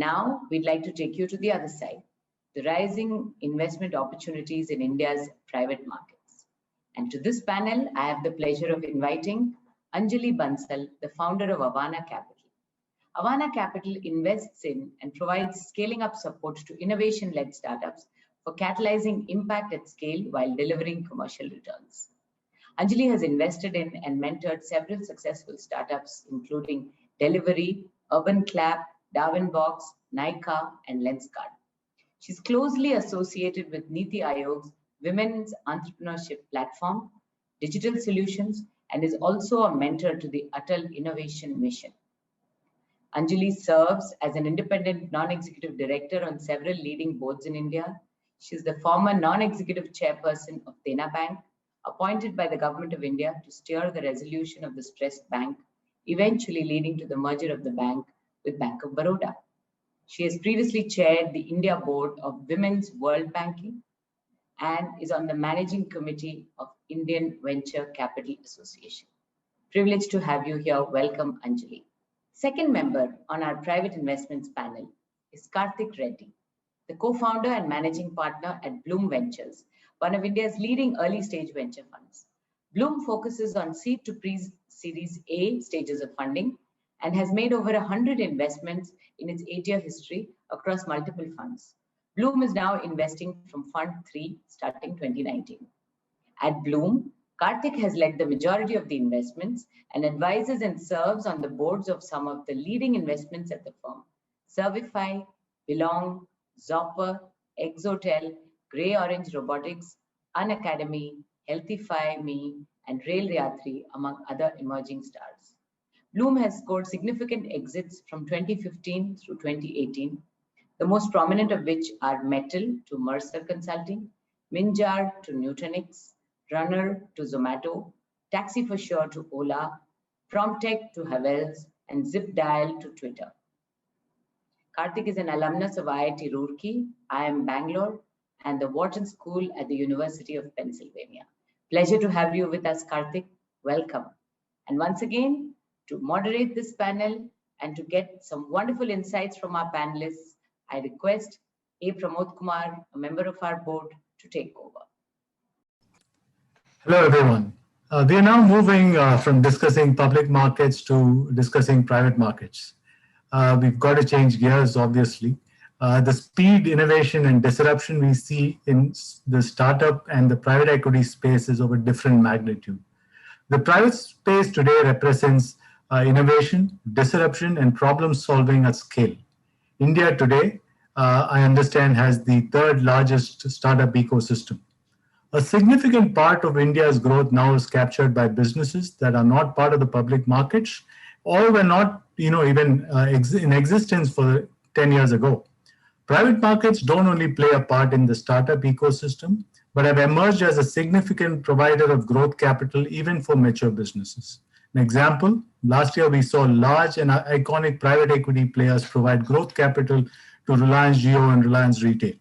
Now, we'd like to take you to the other side, the rising investment opportunities in India's private markets. And to this panel, I have the pleasure of inviting Anjali Bansal, the founder of Avana Capital. Avana Capital invests in and provides scaling up support to innovation-led startups for catalyzing impact at scale while delivering commercial returns. Anjali has invested in and mentored several successful startups, including Delivery, Urban Clap, Darwinbox, Nykaa, and Lenskart. She's closely associated with Niti Aayog's Women's Entrepreneurship Platform, Digital Solutions, and is also a mentor to the Atal Innovation Mission. Anjali serves as an independent non-executive director on several leading boards in India. She is the former non-executive chairperson of Dena Bank, appointed by the Government of India to steer the resolution of the stressed bank, eventually leading to the merger of the bank with Bank of Baroda. She has previously chaired the India board of Women's World Banking and is on the managing committee of Indian Venture Capital Association. Privileged to have you here. Welcome, Anjali. Second member on our private investments panel is Karthik Reddy, the co-founder and managing partner at Bloom Ventures, one of India's leading early-stage venture funds. Bloom focuses on seed to pre-series A stages of funding and has made over 100 investments in its 8-year history across multiple funds. Bloom is now investing from Fund 3 starting 2019. At Bloom, Karthik has led the majority of the investments and advises and serves on the boards of some of the leading investments at the firm: Servify, Belong, Zopper, Exotel, Grey Orange Robotics, Unacademy, Healthify Me, and Rail Yatri, among other emerging stars. Bloom has scored significant exits from 2015 through 2018, the most prominent of which are Metal to Mercer Consulting, Minjar to Nutanix, Runner to Zomato, Taxi for Sure to Ola, Promtech to Havels, and ZipDial to Twitter. Karthik is an alumnus of IIT Roorkee, IIM Bangalore, and the Wharton School at the University of Pennsylvania. Pleasure to have you with us, Karthik. Welcome. And once again, to moderate this panel and to get some wonderful insights from our panelists, I request A. Pramod Kumar, a member of our board, to take over. Hello, everyone. We are now moving from discussing public markets to discussing private markets. We've got to change gears, obviously. The speed, innovation, and disruption we see in the startup and the private equity space is of a different magnitude. The private space today represents innovation, disruption, and problem solving at scale. India today, I understand, has the third largest startup ecosystem. A significant part of India's growth now is captured by businesses that are not part of the public markets or were not even in existence for 10 years ago. Private markets don't only play a part in the startup ecosystem, but have emerged as a significant provider of growth capital even for mature businesses. An example, last year we saw large and iconic private equity players provide growth capital to Reliance Jio and Reliance Retail.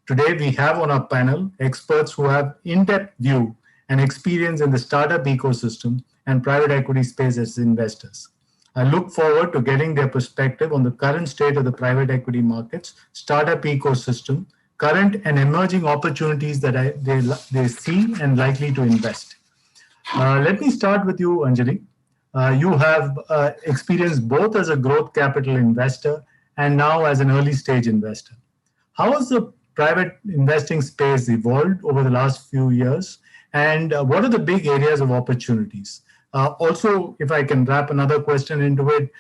Today, we have on our panel experts who have in-depth view and experience in the startup ecosystem and private equity space as investors. I look forward to getting their perspective on the current state of the private equity markets, startup ecosystem, current and emerging opportunities that they see and likely to invest. Let me start with you, Anjali. You have experience both as a growth capital investor and now as an early stage investor. How has the private investing space evolved over the last few years, and what are the big areas of opportunities? Also, if I can wrap another question into it,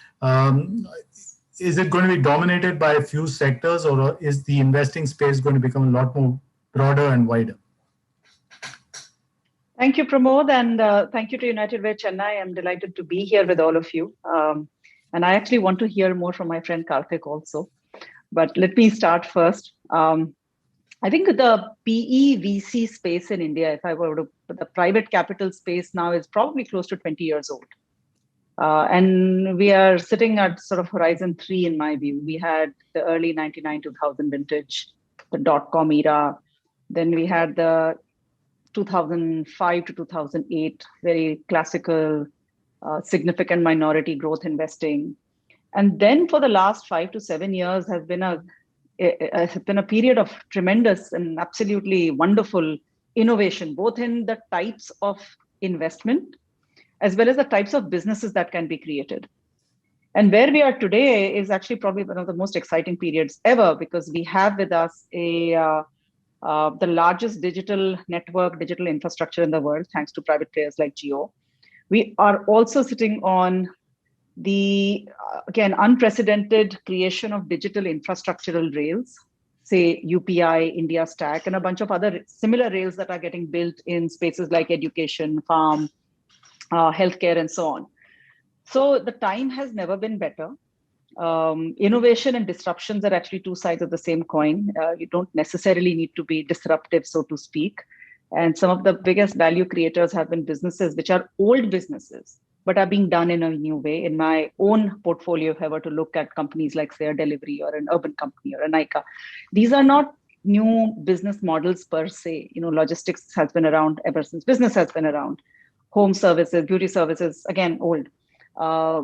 is it going to be dominated by a few sectors, or is the investing space going to become a lot more broader and wider? Thank you, Pramod, and thank you to United Way Chennai. I'm delighted to be here with all of you. And I actually want to hear more from my friend Karthik also. But let me start first. I think the PE VC space in India, if I were to put the private capital space now, is probably close to 20 years old. And we are sitting at sort of horizon 3, in my view. We had the early 99-2000 vintage, the dot-com era. Then we had the 2005 to 2008, very classical, significant minority growth investing. And then for the last 5 to 7 years has been a period of tremendous and absolutely wonderful innovation, both in the types of investment as well as the types of businesses that can be created. And where we are today is actually probably one of the most exciting periods ever, because we have with us the largest digital network, digital infrastructure in the world, thanks to private players like Jio. We are also sitting on the, again, unprecedented creation of digital infrastructural rails, say UPI, India Stack, and a bunch of other similar rails that are getting built in spaces like education, farm, healthcare, and so on. So the time has never been better. Innovation and disruptions are actually two sides of the same coin. You don't necessarily need to be disruptive, so to speak. And some of the biggest value creators have been businesses which are old businesses, but are being done in a new way. In my own portfolio, if I were to look at companies like, say, a Delivery or an Urban Company or a Nykaa, these are not new business models per se. You know, logistics has been around ever since business has been around. Home services, beauty services, again, old.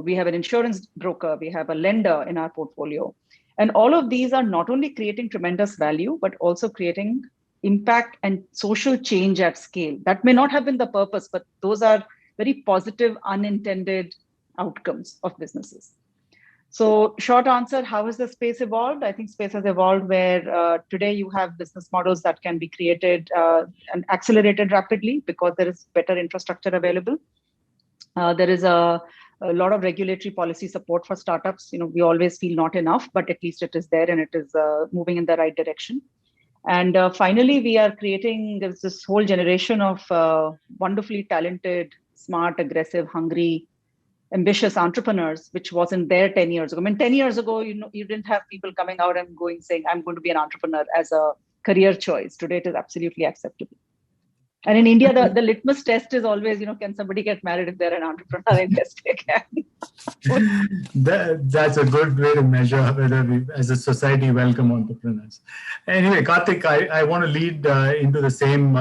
We have an insurance broker, we have a lender in our portfolio. And all of these are not only creating tremendous value, but also creating impact and social change at scale. That may not have been the purpose, but those are very positive, unintended outcomes of businesses. So short answer, how has the space evolved? I think space has evolved where today you have business models that can be created and accelerated rapidly because there is better infrastructure available. There is a lot of regulatory policy support for startups. You know, we always feel not enough, but at least it is there and it is moving in the right direction. And finally, we are creating this whole generation of wonderfully talented, smart, aggressive, hungry, ambitious entrepreneurs, which wasn't there 10 years ago. I mean, 10 years ago, you didn't have people coming out and saying, I'm going to be an entrepreneur as a career choice. Today, it is absolutely acceptable. And in India, the litmus test is always, can somebody get married if they're an entrepreneur? In yes, they can. That's a good way to measure whether we, as a society, welcome entrepreneurs. Anyway, Karthik, I want to lead into the same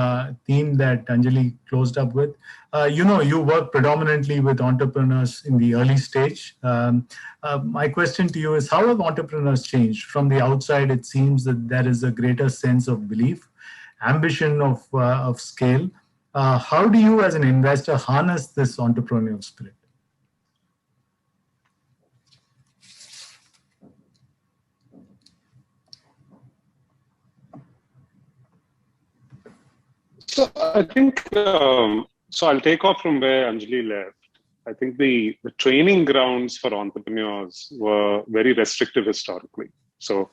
theme that Anjali closed up with. You work predominantly with entrepreneurs in the early stage. My question to you is, how have entrepreneurs changed? From the outside, it seems that there is a greater sense of belief, ambition of scale. How do you as an investor harness this entrepreneurial spirit? So I think, so I'll take off from where Anjali left. I think the training grounds for entrepreneurs were very restrictive historically. So,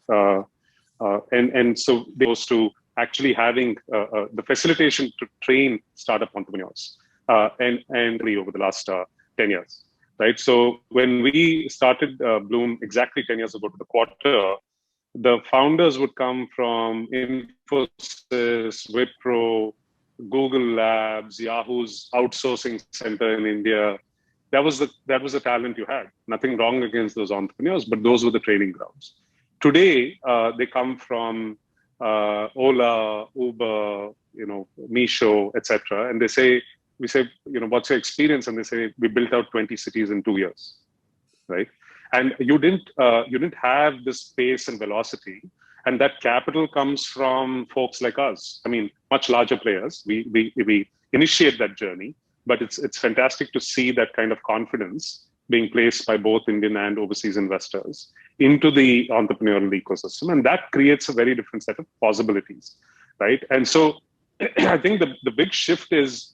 and so they goes to actually having the facilitation to train startup entrepreneurs and over the last 10 years, right? So when we started Bloom exactly 10 years ago to the quarter, the founders would come from Infosys, Wipro, Google Labs, Yahoo's outsourcing center in India. That was the talent you had. Nothing wrong against those entrepreneurs, but those were the training grounds. Today, they come from Ola, Uber, Meesho, etc. And we say, what's your experience? And they say, we built out 20 cities in 2 years, right? And you didn't have this pace and velocity. And that capital comes from folks like us. I mean, much larger players. We initiate that journey, but it's fantastic to see that kind of confidence being placed by both Indian and overseas investors into the entrepreneurial ecosystem. And that creates a very different set of possibilities, right? And so I think the big shift is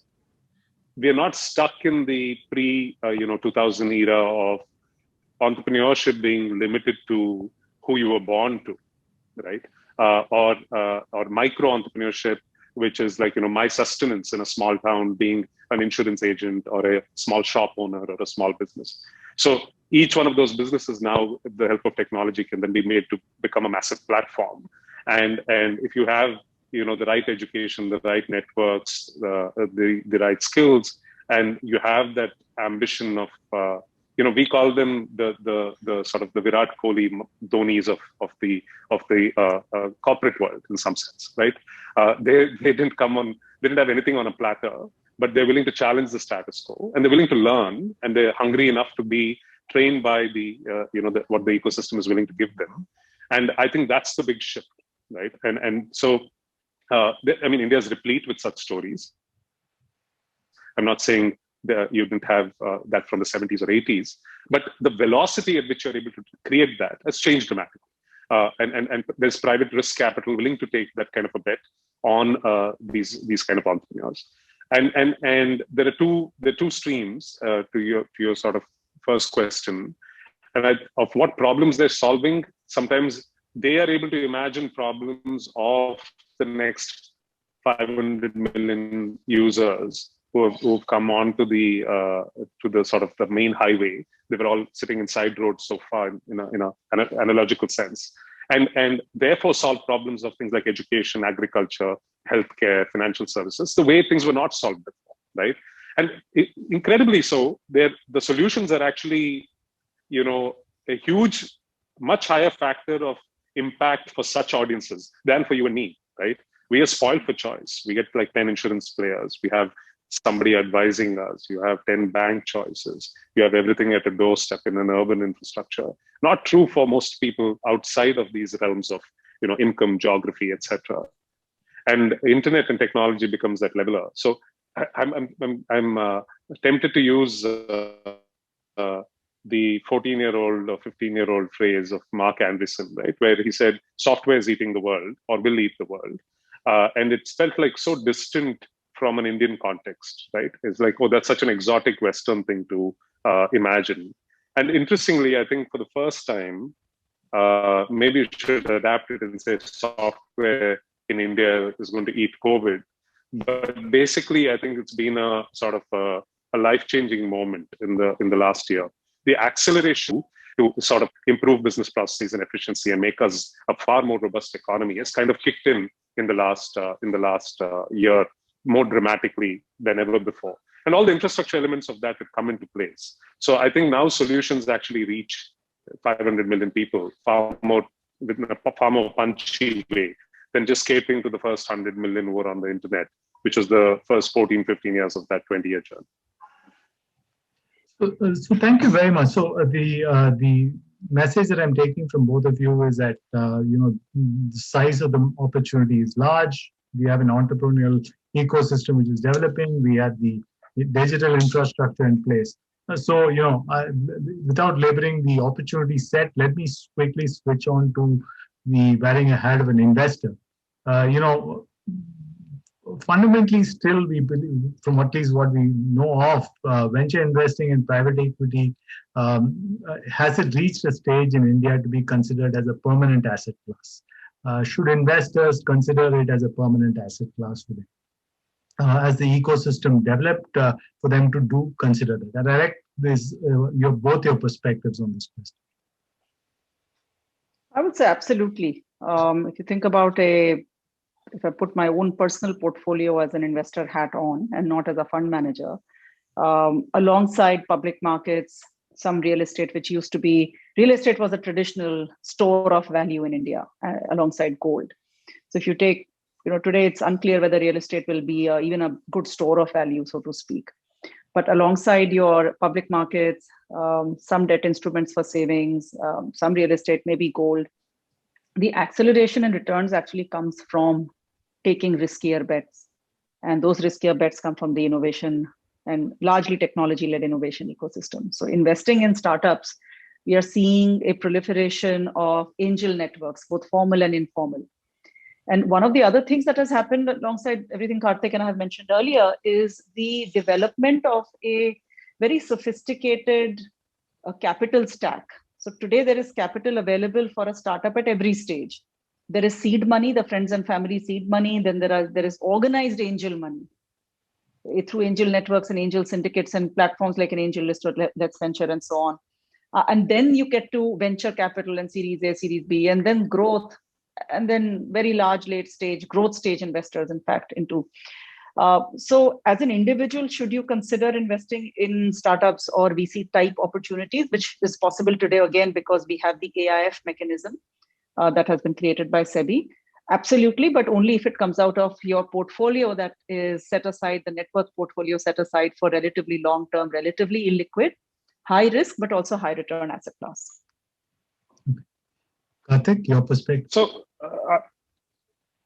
we're not stuck in the pre-2000 era of entrepreneurship being limited to who you were born to, right? Or micro entrepreneurship, which is like, my sustenance in a small town being an insurance agent or a small shop owner or a small business. So each one of those businesses now, with the help of technology, can then be made to become a massive platform. And if you have, the right education, the right networks, the right skills, and you have that ambition of, we call them the sort of the Virat Kohli Dhonis of the corporate world in some sense, right? They didn't have anything on a platter, but they're willing to challenge the status quo, and they're willing to learn, and they're hungry enough to be trained by what the ecosystem is willing to give them. And I think that's the big shift, right? And so, India is replete with such stories. I'm not saying that you didn't have that from the 70s or 80s, but the velocity at which you're able to create that has changed dramatically. And there's private risk capital willing to take that kind of a bet on these kind of entrepreneurs. And there are two streams to your sort of first question, and of what problems they're solving. Sometimes they are able to imagine problems of the next 500 million users who've come on to the sort of the main highway. They were all sitting in side roads so far in an analogical sense, and therefore solve problems of things like education, agriculture, healthcare, financial services, the way things were not solved before, right? And incredibly so, the solutions are actually, a huge, much higher factor of impact for such audiences than for you and me, right? We are spoiled for choice. We get like 10 insurance players. We have somebody advising us. You have 10 bank choices. You have everything at a doorstep in an urban infrastructure. Not true for most people outside of these realms of, income, geography, etc. And internet and technology becomes that leveler. So I'm tempted to use the 14-year-old or 15-year-old phrase of Mark Andreessen, right, where he said, "Software is eating the world, or will eat the world," and it felt like so distant from an Indian context, right? It's like, oh, that's such an exotic Western thing to imagine. And interestingly, I think for the first time, maybe you should adapt it and say software in India is going to eat COVID. But basically, I think it's been a sort of a life-changing moment in the last year. The acceleration to sort of improve business processes and efficiency and make us a far more robust economy has kind of kicked in the last year more dramatically than ever before. And all the infrastructure elements of that have come into place. So I think now solutions actually reach 500 million people far more punchy way than just catering to the first 100 million who were on the internet, which was the first 14, 15 years of that 20-year journey. So thank you very much. So the message that I'm taking from both of you is that the size of the opportunity is large. We have an entrepreneurial ecosystem which is developing. We have the digital infrastructure in place. So without laboring the opportunity set, let me quickly switch on to the wearing a hat of an investor. Fundamentally, still we believe, from at least what we know of, venture investing in private equity, has it reached a stage in India to be considered as a permanent asset class? Should investors consider it as a permanent asset class for them? As the ecosystem developed, for them to consider that. And I like this, both your perspectives on this question. I would say absolutely. If you think about if I put my own personal portfolio as an investor hat on and not as a fund manager, alongside public markets, some real estate, which used to be, real estate was a traditional store of value in India alongside gold. So if you take, today it's unclear whether real estate will be even a good store of value, so to speak. But alongside your public markets, some debt instruments for savings, some real estate, maybe gold, the acceleration in returns actually comes from taking riskier bets. And those riskier bets come from the innovation and largely technology-led innovation ecosystem. So investing in startups, we are seeing a proliferation of angel networks, both formal and informal. And one of the other things that has happened alongside everything Karthik and I have mentioned earlier is the development of a very sophisticated capital stack. So today there is capital available for a startup at every stage. There is seed money, the friends and family seed money. Then there is organized angel money through angel networks and angel syndicates and platforms like an AngelList or Let's Venture and so on. And then you get to venture capital and Series A, Series B, and then growth, and then very large late stage, growth stage investors, in fact, into. So as an individual, should you consider investing in startups or VC type opportunities, which is possible today, again, because we have the AIF mechanism that has been created by SEBI? Absolutely, but only if it comes out of your portfolio that is set aside, the network portfolio set aside for relatively long-term, relatively illiquid, high risk, but also high return asset class. Karthik, your perspective? So,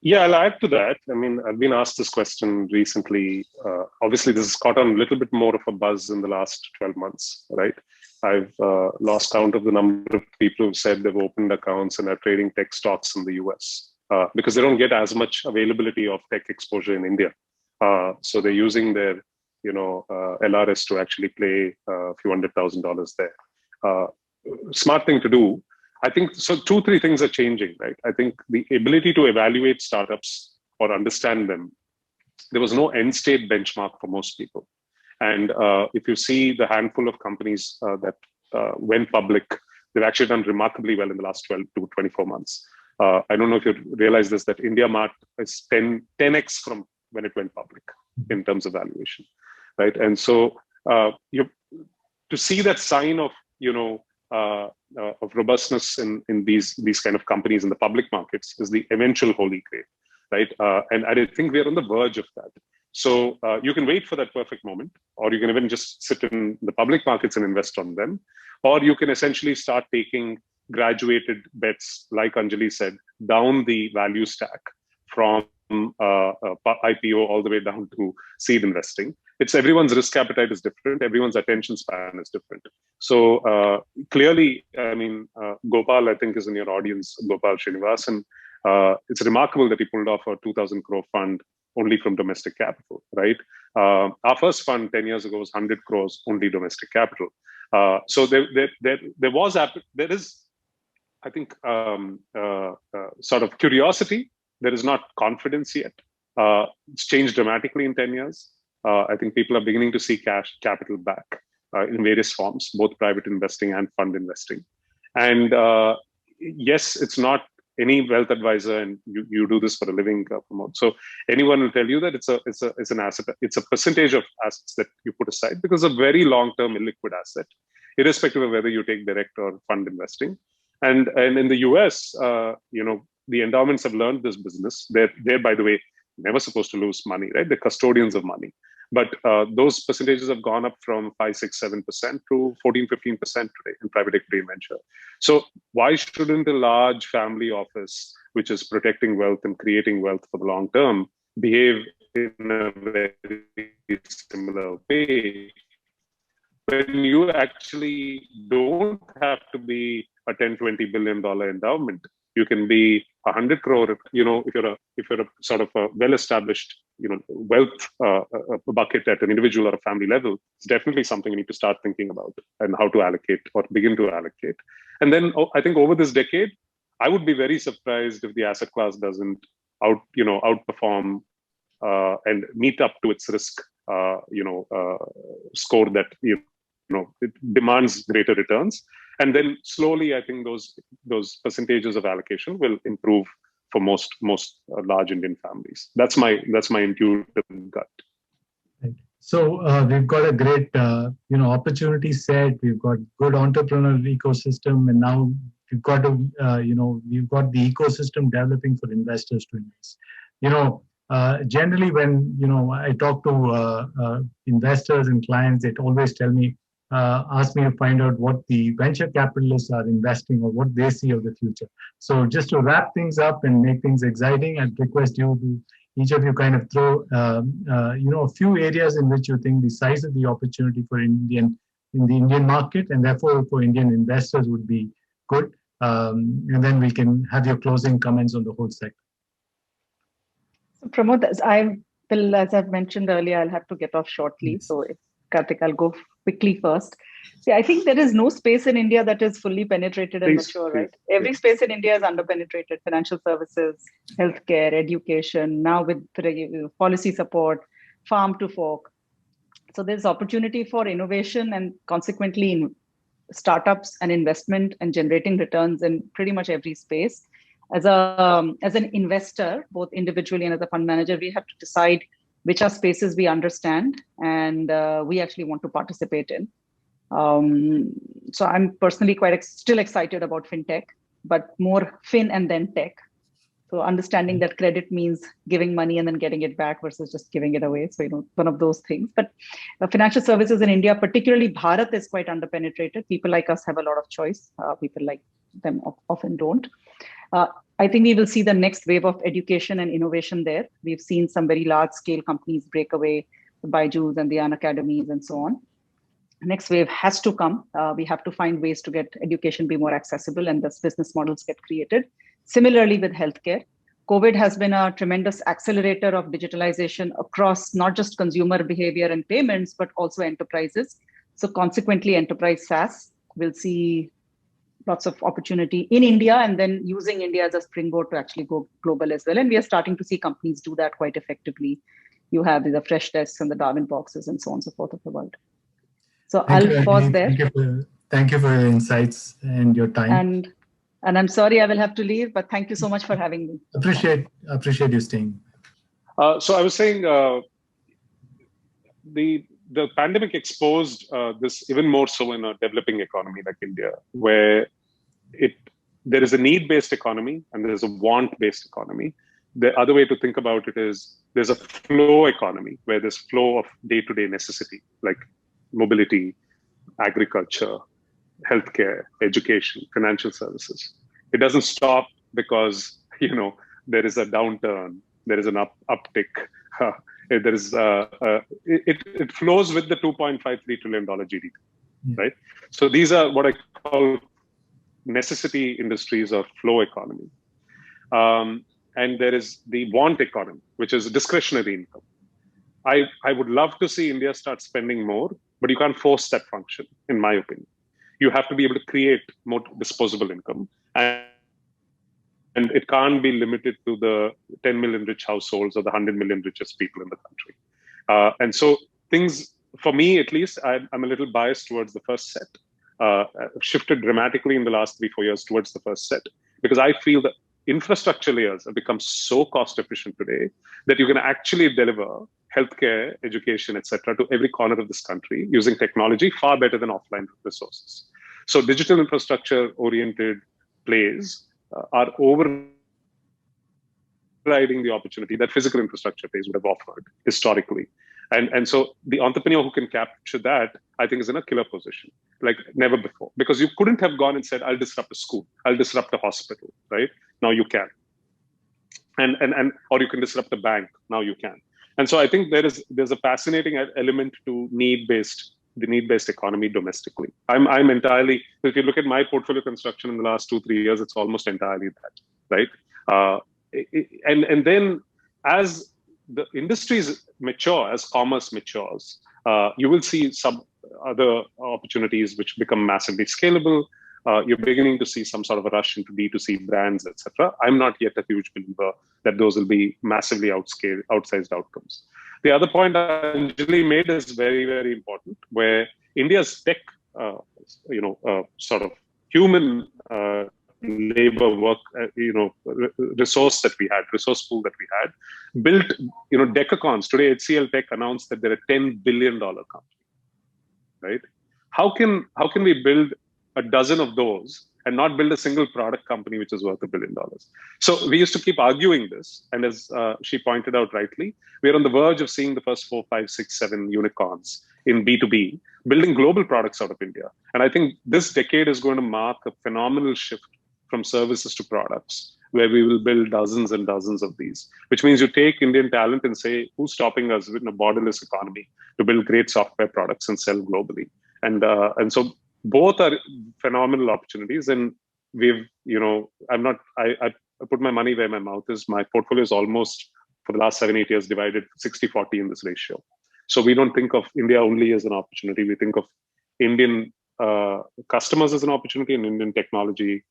yeah, I'll add to that. I mean, I've been asked this question recently. Obviously, this has caught on a little bit more of a buzz in the last 12 months, right? I've lost count of the number of people who've said they've opened accounts and are trading tech stocks in the US because they don't get as much availability of tech exposure in India. So they're using their, LRS to actually play a few $100,000 there. Smart thing to do. I think so. 2-3 things are changing, right? I think the ability to evaluate startups or understand them, there was no end state benchmark for most people. And if you see the handful of companies that went public, they've actually done remarkably well in the last 12 to 24 months. I don't know if you realize this, that IndiaMart is 10x from when it went public in terms of valuation, right? And so to see that sign of, of robustness in these kind of companies in the public markets is the eventual holy grail, right? And I think we're on the verge of that. So you can wait for that perfect moment, or you can even just sit in the public markets and invest on them, or you can essentially start taking graduated bets, like Anjali said, down the value stack from IPO all the way down to seed investing. It's everyone's risk appetite is different. Everyone's attention span is different. So clearly, I mean, Gopal, I think, is in your audience, Gopal Srinivasan. It's remarkable that he pulled off a 2,000 crore fund only from domestic capital, right? Our first fund 10 years ago was 100 crores, only domestic capital. So there is, I think, sort of curiosity. There is not confidence yet. It's changed dramatically in 10 years. I think people are beginning to see capital back in various forms, both private investing and fund investing. And yes, it's not any wealth advisor, and you do this for a living, Pramod. So anyone will tell you that it's an asset. It's a percentage of assets that you put aside because it's a very long-term illiquid asset, irrespective of whether you take direct or fund investing. And in the US, the endowments have learned this business. They're, by the way, never supposed to lose money, right? They're custodians of money. But those percentages have gone up from 5, 6, 7% to 14, 15% today in private equity and venture. So why shouldn't a large family office, which is protecting wealth and creating wealth for the long term, behave in a very similar way? When you actually don't have to be a $10, $20 billion endowment, you can be 100 crore. If you're a sort of a well-established, wealth bucket at an individual or a family level, it's definitely something you need to start thinking about and how to allocate or begin to allocate. And then I think over this decade, I would be very surprised if the asset class doesn't outperform and meet up to its risk, score that it demands greater returns. And then slowly, I think those percentages of allocation will improve for most large Indian families. That's my intuitive gut. Right. So we've got a great opportunity set. We've got good entrepreneurial ecosystem, and now we've got we've got the ecosystem developing for investors to invest. Generally, when I talk to investors and clients, they always tell me, ask me to find out what the venture capitalists are investing or what they see of the future. So just to wrap things up and make things exciting, I'd request each of you kind of throw a few areas in which you think the size of the opportunity for in the Indian market and therefore for Indian investors would be good. And then we can have your closing comments on the whole sector. So Pramod, as I've mentioned earlier, I'll have to get off shortly. So if Karthik, I'll go quickly first. See, I think there is no space in India that is fully penetrated and mature, right? Every space in India is underpenetrated: financial services, healthcare, education, now with policy support, farm to fork. So there's opportunity for innovation and consequently in startups and investment and generating returns in pretty much every space. As an investor, both individually and as a fund manager, we have to decide which are spaces we understand and we actually want to participate in. So I'm personally still excited about fintech, but more fin and then tech. So understanding that credit means giving money and then getting it back versus just giving it away. So, one of those things. But financial services in India, particularly Bharat, is quite underpenetrated. People like us have a lot of choice. People like them often don't. I think we will see the next wave of education and innovation there. We've seen some very large scale companies break away, the Byju's and the Unacademies and so on. Next wave has to come. We have to find ways to get education be more accessible and thus business models get created. Similarly with healthcare, COVID has been a tremendous accelerator of digitalization across not just consumer behavior and payments, but also enterprises. So consequently, enterprise SaaS will see lots of opportunity in India and then using India as a springboard to actually go global as well. And we are starting to see companies do that quite effectively. You have the Freshdesk and the Darwinboxes and so on and so forth of the world. So I'll pause there. Thank you for your insights and your time. And I'm sorry I will have to leave, but thank you so much for having me. Appreciate you staying. So I was saying the pandemic exposed this even more so in a developing economy like India, where there is a need-based economy and there is a want-based economy. The other way to think about it is there's a flow economy where there's flow of day-to-day necessity like mobility, agriculture, healthcare, education, financial services. It doesn't stop because there is a downturn, there is an uptick. There is it flows with the $2.53 trillion GDP, right? So these are what I call necessity industries or flow economy. And there is the want economy, which is discretionary income. I would love to see India start spending more, but you can't force that function, in my opinion. You have to be able to create more disposable income. And it can't be limited to the 10 million rich households or the 100 million richest people in the country. And so things, for me at least, I'm a little biased towards the first set. Shifted dramatically in the last 3-4 years towards the first set, because I feel that infrastructure layers have become so cost efficient today that you can actually deliver healthcare, education, etc., to every corner of this country using technology far better than offline resources. So digital infrastructure oriented plays are overriding the opportunity that physical infrastructure plays would have offered historically. And so the entrepreneur who can capture that, I think, is in a killer position like never before, because you couldn't have gone and said, I'll disrupt a school, I'll disrupt a hospital, right? Now you can. Or you can disrupt a bank, now you can. And so I think there's a fascinating element to the need-based economy domestically. I'm entirely, if you look at my portfolio construction in the last 2-3 years, it's almost entirely that, right? And then as the industries mature, as commerce matures, you will see some other opportunities which become massively scalable. You're beginning to see some sort of a rush into D2C brands, etc. I'm not yet a huge believer that those will be massively outsized outcomes. The other point Anjali made is very, very important, where India's tech, sort of human labor work, resource pool that we had, built, decacons. Today, HCL Tech announced that they're a $10 billion company, right? How can we build a dozen of those and not build a single product company which is worth $1 billion? So we used to keep arguing this. And as she pointed out rightly, we're on the verge of seeing the first 4, 5, 6, 7 unicorns in B2B, building global products out of India. And I think this decade is going to mark a phenomenal shift from services to products, where we will build dozens and dozens of these, which means you take Indian talent and say, who's stopping us in a borderless economy to build great software products and sell globally? And so both are phenomenal opportunities. And we've, I put my money where my mouth is. My portfolio is almost, for the last 7-8 years, divided 60-40 in this ratio. So we don't think of India only as an opportunity. We think of Indian customers as an opportunity and Indian technology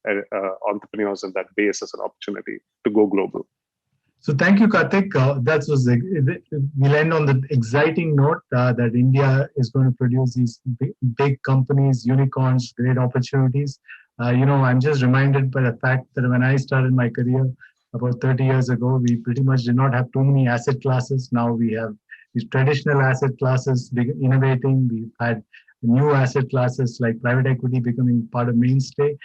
entrepreneurs and that base as an opportunity to go global. So thank you, Karthik. We'll end on the exciting note that India is going to produce these big companies, unicorns, great opportunities. I'm just reminded by the fact that when I started my career about 30 years ago, we pretty much did not have too many asset classes. Now we have these traditional asset classes innovating. We've had new asset classes like private equity becoming part of mainstay.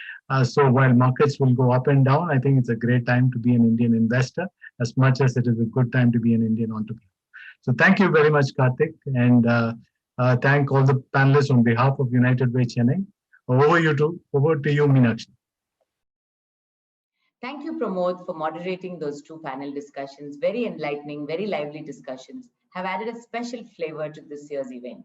So while markets will go up and down, I think it's a great time to be an Indian investor as much as it is a good time to be an Indian entrepreneur. So thank you very much, Karthik, and thank all the panelists on behalf of United Way Chennai. Over to you, Meenakshi. Thank you, Pramod, for moderating those two panel discussions. Very enlightening, very lively discussions have added a special flavor to this year's event.